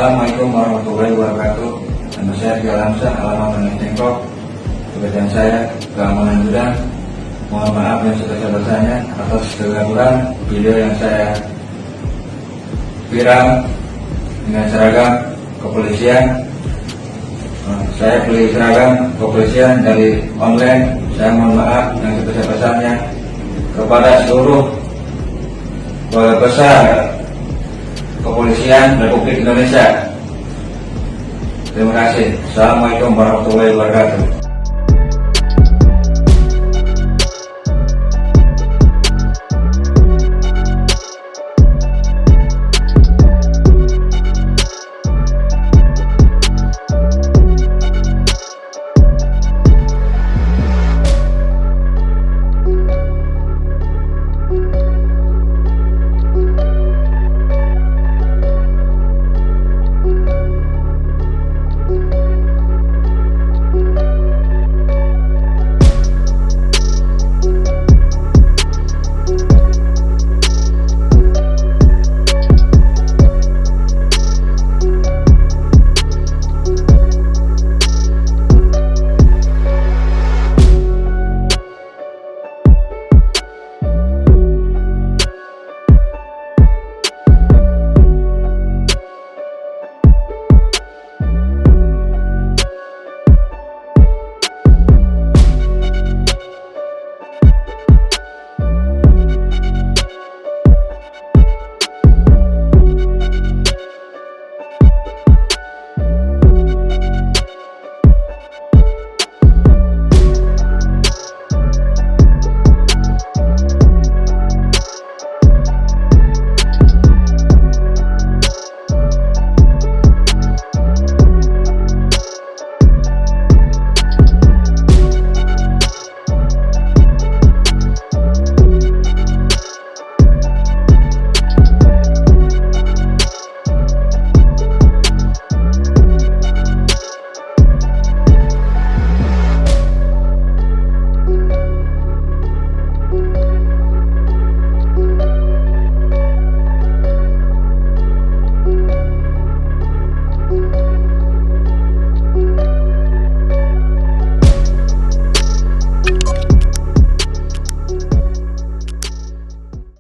Assalamualaikum warahmatullahi wabarakatuh. Nama saya Lamsa, alamat Tanah Cengkok. Pekerjaan saya keamanan gudang. Mohon maaf yang sebesar-besarnya atas kegagalan video yang saya viral dengan seragam kepolisian. Saya beli seragam kepolisian dari online. Saya mohon maaf yang sebesar-besarnya kepada seluruh keluarga besar Kepolisian Republik Indonesia. Terima kasih. Assalamualaikum warahmatullahi wabarakatuh.